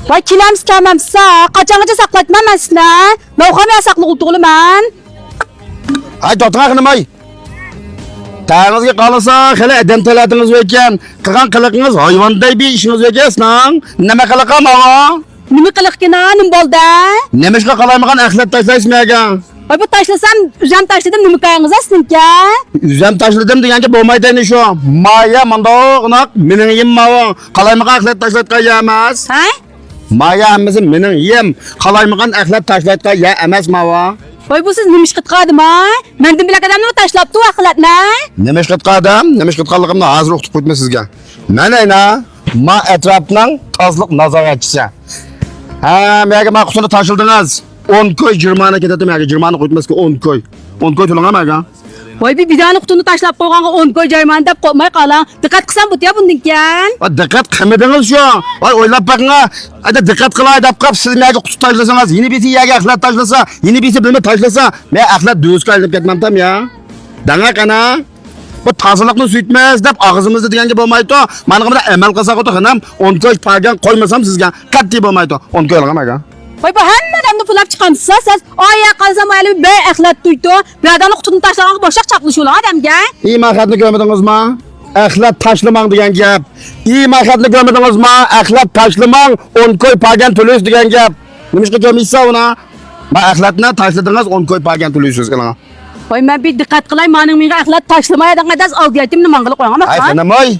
Vay kilamiz tamamsa, kaçangacha saklatmamasına. Mavhamaya saklı olduğunu ben. Ay to'tanga qilmay. Tağınızga qalasa, xili adam talatınız ekan, qilgan qiliqingiz hayvonday bir ishingiz ekan, nima qilaqamawa? Nima qiliqkina, nim bo'ldi? Nemishqa qalaymagan axlat tashlaysmagan. Vay bu taşlasam, üzem taşladım, nima qilgangiz aslında? Üzem tashladim deganga bo'lmaydi endi shu. Maya mundoqnaq mening yemmawa, qalaymagan axlat tashlatgan emas. Ha? Maya hammasi mening yem, qalaymagan axlat tashlatgan ya emas mawa. Vay bu siz nima ish qilqadim ha? Mendan bilak odamni tashlabdi axlatni. Nima ish qilqadim? Nima ish qilganligimni hozir uqtib qo'ydim sizga. Mana ina, ma atrofning tozliq nazoratchisi. Ha, menga maqsudni tashildingiz. 10 koy jirmani ketadi, menga jirmani qo'ymasga 10 koy. 10 koy to'lanamagan. Vay bir bidani qutini tashlab qo'yganga 10 koy joyman deb qo'ymay qoling. Diqqat qilsam bu bundan keyin. Va diqqat qilmadingiz shu. Voy o'ylab baqinga. Ada diqqat qilay deb qap siz menga quti tashlasangiz, yeni beti yaga axlat tashlasa, yeni beti bilma tashlasa, men axlat do'zga aylanib ketmamtam ya. Danga qana. Bu tozaliqni suytmas deb og'zimizda deganga bo'lmaydi. Mana bunda amal qilsak o'tganam 10 koy pagan qo'ymasam sizga qatti bo'lmaydi. 10 koy olamagan. Vay bu hammadan pulab chiqamsiz siz. Oya qalsam ali be axlat tuydi. Biradani qutini tashlaganga boshaq chaqlish olar odamga. Axlatni ko'rmadingizmi? Axlat tashlamang degan gap. Axlatni ko'rmadingizmi? Axlat tashlamang 10 koy pagan to'lash degan gap. Nimishqa ko'rmaysiz uni? Ma axlatni tashladingiz 10 koy pagan to'laysiz qilanga. Vay men bir diqqat qilay, mening menga axlat tashlamaydigan qadas oldiyatimni mang'il qo'yaman. Ay qanamoy.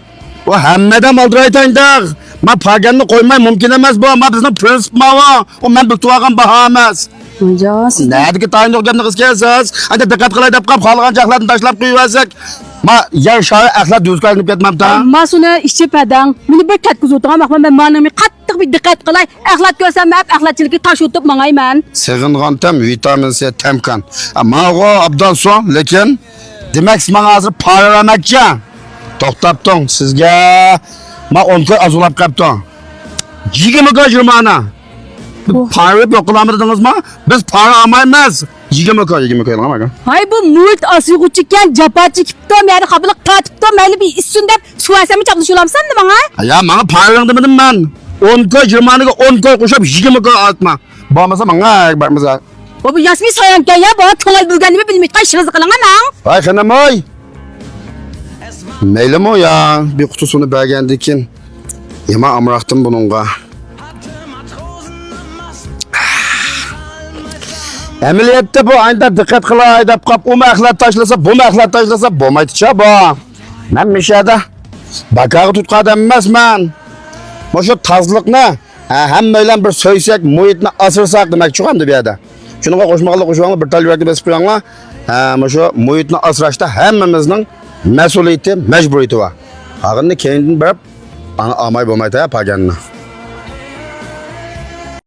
O hammadan oldiraytangdir. Ma paganni qo'ymay mumkin emas bu. Ma bizning prinsip mava. O men bilib olgan baho emas. Jos. Nədiki tayin yox gapni qilsangiz, anda diqqat qilay deb qap qolgan axlatni tashlab qo'yvasak, ma yer shoyi axlat do'zga aylanib ketmabdi. Masuni ishchi padang. Meni bir katkizib o'tirgan men mening qattiq bir diqqat qilay. Axlat ko'rsam men axlatchilikka tosh o'tib mangayman. Sig'ingan tam vitamin C tamkan. Ama o abdan so'ng, lekin demak siz menga hozir paramakcha. To'xtab turing, sizga ma 10 koy azulab qapdim. 20 koy jurmana. Para yo'qlamidingizmi? Biz para olmaymiz. 20 koy olmagan. Hay bu mult asyg'uchikan japa chekibdi, meni qabul qatibdi, mayli bir issin deb suvasamni chaqlish olamsan nima? Ya menga para demedim men. 10 koy jurmaniga 10 koy qo'shib 20 koy oltma. Bo'lmasa menga barmasa. Bu yasmi soyankan ya, bu to'lay bo'lganini bilmay qayshiniz qilingan. Voy xanamoy. Meylimi ya, bir qutusini bergandan keyin yema amroqdim buningga. Ameliyatda bu anda diqqat qilay deb qop, u axlat tashlasa, bu axlat tashlasa bo'lmaydi-cha bu. Men mishada baqaga tutqadam emasman. Mana tozliqni hamma bilan bir so'ysak, muhitni asirsak demoqchi ham bu yerda. Shunga qo'shmoqlar bir talvaga besib qo'yinglar. Mana shu muhitni asrashda hammamizning mas'uliyati, majburiyati bor. Haqini keyindan berib, ana olmay bo'lmaydi paganni.